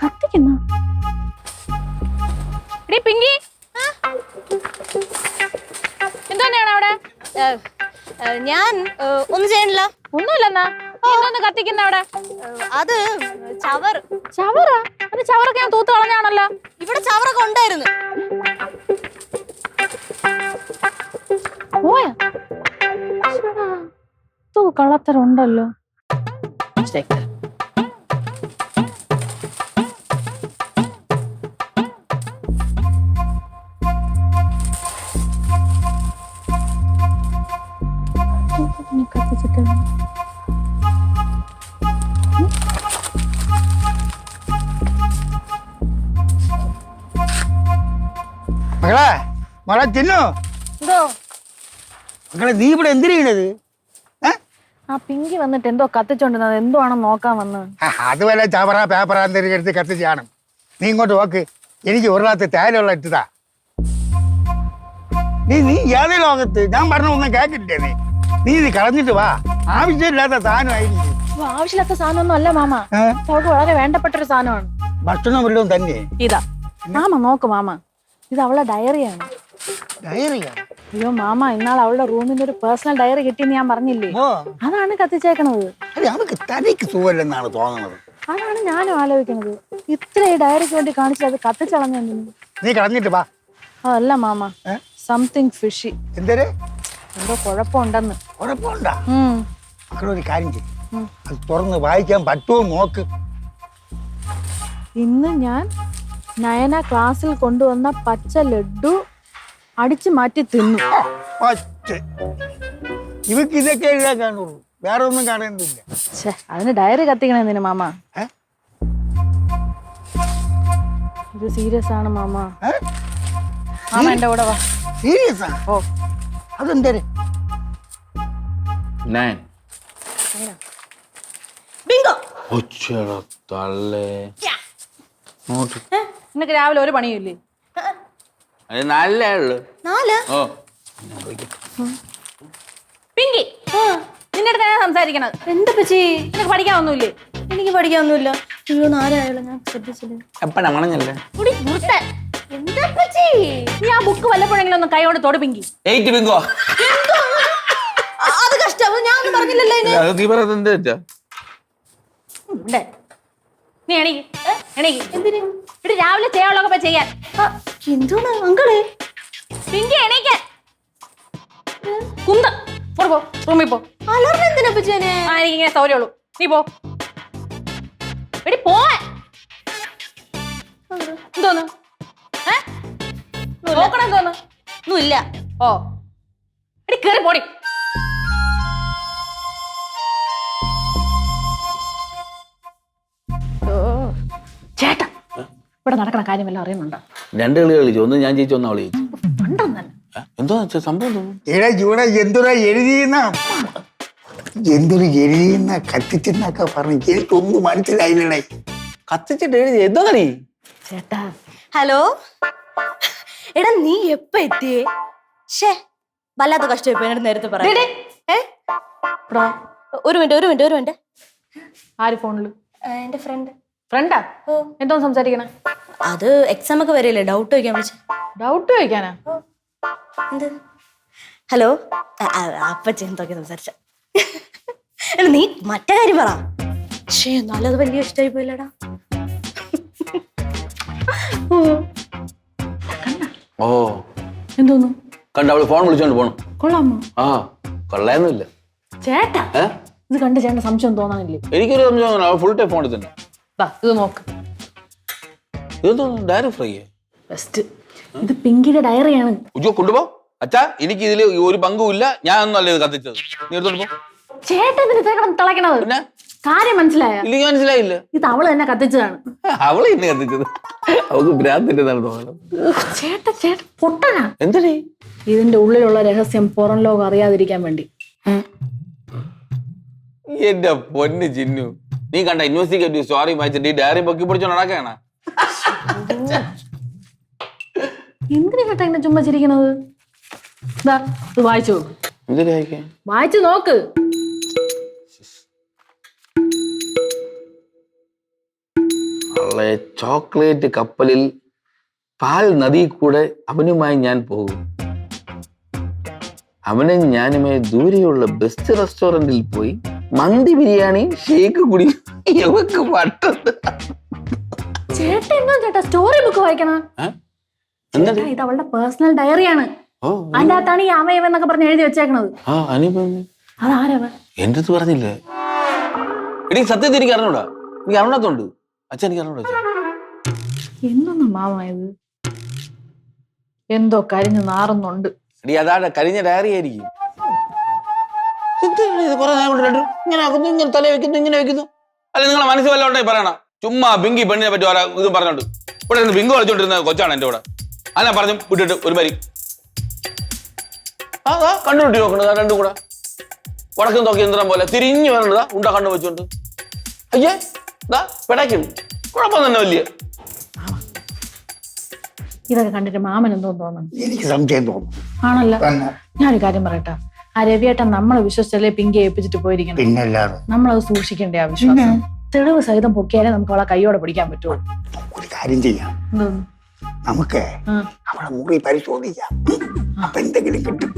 കത്തിക്കുന്ന പിങ്കി എന്താണ് അവിടെ? ഞാൻ ഒന്നും ചെയ്യണില്ല. ഒന്നുമില്ലെന്നാ എന്തോന്ന് കത്തിക്കുന്ന അവിടെ? അത് ചവർ. ചവറാ? അത് ചവറൊക്കെ ഞാൻ തൂത്ത് കളഞ്ഞാണല്ലോ. ഇവിടെ ചവറൊക്കെ ഉണ്ടായിരുന്നു. പോയാ കളത്തരുണ്ടല്ലോ. കത്തിച്ചിട്ട് മകളെ മകളെ തിന്നു. എന്തോ മകളെ നീ ഇവിടെ എന്തിനാണത്? ആ പിങ്കി വന്നിട്ട് എന്തോ കത്തിച്ചോണ്ടിരുന്നത്, എന്തോ ആണെന്ന് നോക്കാൻ വന്ന്. അത് വല്ല ചവറ പേപ്പറ എന്തെങ്കിലും എടുത്ത് കത്തിച്ചാണ്. നീ ഇങ്ങോട്ട് നോക്ക്, എനിക്ക് ഒരു ഭാഗത്ത് തേയിലുള്ള ഇട്ടതാ. നീ ഏത് ലോകത്ത്? ഞാൻ പറഞ്ഞ ഒന്നും കേക്കില്ലേ? നീ ഇത് കളഞ്ഞിട്ട് വാ. ആവശ്യമില്ലാത്ത സാധനമായിരിക്കും. ആവശ്യമില്ലാത്ത സാധനമൊന്നും അല്ല മാമ, അവൾക്ക് വളരെ വേണ്ടപ്പെട്ടൊരു സാധനമാണ്. ഭക്ഷണം വല്ലതും തന്നെ. ഇതാ മാമ നോക്ക് മാമ, ഇത് അവളുടെ ഡയറിയാണ്. ഡയറിയാ? അയ്യോ മാമ, ഇന്നാൾ അവളുടെ റൂമിന്റെ ഒരു പേഴ്സണൽ ഡയറി കിട്ടിയെന്ന് ഞാൻ പറഞ്ഞില്ലേ, അതാണ് കത്തിച്ചേക്കണത്. അവൾക്ക് തനിക്ക് സുഖമില്ലെന്നാണ് തോന്നുന്നത്. അതാണ് ഞാനും ആലോചിക്കുന്നത്. ഇത്ര ഈ ഡയറിക്ക് വേണ്ടി കാണിച്ചത് അത് കത്തിച്ചളഞ്ഞു. നീ കളഞ്ഞിട്ട് വാ. അതല്ല മാമ, സംതിങ് ഫിഷി. എന്തേ? എന്തോ കുഴപ്പമുണ്ടെന്ന്. കുഴപ്പമുണ്ടാ? മക്കളൊരു കാര്യം ചെയ്യും, അത് തുറന്ന് വായിക്കാൻ പറ്റുമോ നോക്ക്. ഇന്ന് ഞാൻ നയന ക്ലാസ്സിൽ കൊണ്ടുവന്ന പച്ച ലഡു അടിച്ചു മാറ്റി തിന്നു. ഇവക്ക് ഇതൊക്കെ എഴുതാൻ കാണുള്ളൂ, വേറെ ഒന്നും കാണുന്നില്ല. അതിന് ഡയറി കത്തിക്കണെന്തിനു മാമ? ഇത് സീരിയസ് ആണ് മാമ. മാമ എന്റെ കൂടെ വാ. സീരിയസ്? ഓ, അതെന്തേ? നിനക്ക് രാവിലെ ഒരു പണിയില്ലേ? പിങ്കി, നിന്റെ അടുത്ത് ഞാൻ സംസാരിക്കണത്. എന്താ പച്ചി? നിനക്ക് പഠിക്കാനൊന്നുമില്ലേ? എനിക്ക് പഠിക്കാനൊന്നുമില്ല. അയ്യോ, നാലായാലും ഞാൻ ശ്രദ്ധിച്ചില്ല. എന്താ പച്ചി? നീ ആ ബുക്ക് വല്ലപ്പോഴെങ്കിലും ഒന്ന് കൈകൊണ്ട് തൊടു പിങ്കി. അത് കഷ്ടം, ഞാൻ ഒന്നും പറഞ്ഞില്ലല്ലോ. നീ എണീക്ക്. എന്തിന്? ഇവിടെ രാവിലെ ചെയ്യാനുള്ളതൊക്കെ ചെയ്യാൻ. എന്താണ് അങ്കളെ? പിങ്കി എണീക്കാൻ. കുന്ത പോ, റൂമിൽ പോ. അലർന്ന് എന്തിനാ പച്ചേനെ? എനിക്കിങ്ങനെ സൗകര്യമുള്ളൂ. നീ പോ. എടി പോവാൻ. എന്തോന്ന് നോക്കണം? എന്തോന്ന്? ഒന്നുമില്ല. ഓ, എടി കേറി പോടി. ചേട്ടാ, ഇവിടെ നടക്കണ കാര്യമെല്ലാം അറിയുന്നുണ്ടോ? രണ്ട് കളി കളിച്ചു, ഒന്ന് ഞാൻ ജയിച്ചു, ഒന്ന് അവള് ജയിച്ചു. എന്തോ സംഭവം എന്തൊരു എഴുതിയെന്ന കത്തിച്ചെന്നൊക്കെ പറഞ്ഞു. എനിക്കൊന്നും മനസ്സിലായില്ലേ. കത്തിച്ചിട്ട് എഴുതി എന്തോന്നടി? ചേട്ടാ ഹലോ, എടാ നീ എപ്പ എത്തിയേ? ഷേ, വല്ലാത്ത കഷ്ടം എന്നോട് നേരത്തെ പറയാം. ഒരു മിനിറ്റ്. ആര് ഫോണില്? എന്റെ ഫ്രണ്ട്. ഫ്രണ്ടാ? എന്തോ സംസാരിക്കണേ? അത് എക്സാം ഒക്കെ വരെയല്ലേ, ഡൗട്ട് ചോദിക്കാൻ വിളിച്ച. ഡൗട്ട് ചോദിക്കാനാ? എന്ത്? ഹലോ, അപ്പച്ച എന്തൊക്കെ സംസാരിച്ച. നീ മറ്റേ കാര്യം പറ. പക്ഷേ നല്ലത് വലിയ ഇഷ്ടമായി പോയില്ലടാ. ഓ, എന്തോന്നു? കണ്ട അവള് ഫോൺ വിളിച്ചോണ്ട് പോണം. കൊള്ളാമോ? ആ, കൊള്ളായൊന്നുമില്ല ചേട്ടാ. ഇത് കണ്ട് ചേട്ടൻ സംശയം തോന്നാനില്ലേ? എനിക്കൊരു സംശയം, ഫുൾ ടൈം ഫോണിൽ തന്നെ. ഇത് നോക്ക്. Diary fry best. ഇത് പിങ്കിയുടെ ഡയറിയാണ്. കൊണ്ടുപോ. അച്ഛാ, എനിക്ക് ഇതിൽ ഒരു പങ്കുമില്ല, ഞാൻ ഒന്നും അല്ല ഇത് കത്തിച്ചത്. നീ എടുത്തോണ്ട് പോ. ചേട്ടൻ തിളക്കണത് പിന്നെ കാര്യം മനസ്സിലായ? എനിക്ക് മനസ്സിലായില്ല. ഇത് അവള് തന്നെ കത്തിച്ചതാണ്. അവള് എന്നെ കത്തിച്ചത്? അവൾക്ക് ഭ്രാന്തിന്റെ തോന്നണം. ചേട്ടൻ പൊട്ടനാ. എന്തേ? ഇതിന്റെ ഉള്ളിലുള്ള രഹസ്യം പുറം ലോകം അറിയാതിരിക്കാൻ വേണ്ടി. എന്റെ പൊന്ന് ചിന്നു, നീ കണ്ട ഇൻവെസ്റ്റിഗേറ്റീവ് സ്റ്റോറി വായിച്ചിട്ട് ഈ ഡയറി പൊക്കി പിടിച്ചോ നടക്കാണ്. എന്തിനാ കേട്ടാ ഇങ്ങനെ ചുമ്മാ ചിരിക്കണത്? ഇതാ ഇത് വായിച്ചു നോക്ക്. എന്തിനാ വായിച്ചു നോക്ക്. ചോക്ലേറ്റ് കപ്പലിൽ പാൽ നദി കൂടെ അവനുമായി ഞാൻ പോകും. അവനും ഞാനുമായി ദൂരെയുള്ള ബെസ്റ്റ് റെസ്റ്റോറന്റിൽ പോയി മന്തി ബിരിയാണി ഷേക്ക് കുടി. ഇവക്ക് പട്ടുണ്ട്. ചേട്ടാ എന്താ ചേട്ടാ സ്റ്റോറി ബുക്ക് വായിക്കണ? ഇത് അവളുടെ പേഴ്സണൽ ഡയറിയാണ്. അതിന്റെ അകത്താണ് ഈ അമയവ എന്നൊക്കെ പറഞ്ഞ് എഴുതി വെച്ചേക്കണത്. അതാരവ? എന്റെ അടുത്ത് പറഞ്ഞില്ലേ എടി? സത്യത്തിൽ എനിക്ക് അറിഞ്ഞൂടാ. എനിക്ക് അറിഞ്ഞാത്തോണ്ട് അച്ഛൻ എനിക്ക് അറിഞ്ഞൂടാ. എന്നൊന്നും മാമായത് എന്തോ കരിഞ്ഞു നാറുന്നുണ്ട്. എടി അതാണ് കരിഞ്ഞ ഡയറി ആയിരിക്കും. ഇങ്ങനെ ആക്കുന്നു, ഇങ്ങനെ തല വെക്കുന്നു, ഇങ്ങനെ വെക്കുന്നു. അല്ല നിങ്ങളെ മനസ്സിൽ വല്ല ഉണ്ടെങ്കിൽ പറയണം. ചുമ്മാ ബിങ്കി പെണ്ണിനെ പറ്റി ഇതും പറഞ്ഞോണ്ട് ഇവിടെ നിന്ന് ബിങ്ക് കളിച്ചോണ്ടിരുന്ന കൊച്ചാണ് എന്റെ കൂടെ. അല്ല പറഞ്ഞു വിട്ടിട്ട് ഒരു പരി കണ്ടുപിട്ടി നോക്കണത് രണ്ടും കൂടെ വടക്കും നോക്കി യന്ത്രം പോലെ തിരിഞ്ഞു വരണ്ടതാ ഉണ്ട കണ്ണു വെച്ചോണ്ട്. അയ്യേ ഇതാ പെടാക്കുന്നു. കുഴപ്പം തന്നെ വലിയ. ഇതൊക്കെ കണ്ടിട്ട് മാമൻ എന്തോ തോന്നുന്നു. എനിക്ക് സംശയം തോന്നുന്നു. ആണല്ലോ. ഞാനൊരു കാര്യം പറയട്ടെ, ആ രവിയേട്ടൻ നമ്മളെ വിശ്വസിച്ചല്ലേ പിങ്കി ഏൽപ്പിച്ചിട്ട് പോയിരിക്കണം. പിന്നല്ലാതെ നമ്മളത് സൂക്ഷിക്കണ്ടേ ആ വിശ്വാസം? തെളിവ് സഹിതം പൊക്കിയാലേ നമുക്ക് അവളെ കൈയോടെ പിടിക്കാൻ പറ്റുള്ളൂ. ഒരു കാര്യം ചെയ്യാം, നമുക്ക് അവളെ മുറി പരിശോധിക്കാം. അപ്പൊ എന്തെങ്കിലും കിട്ടും.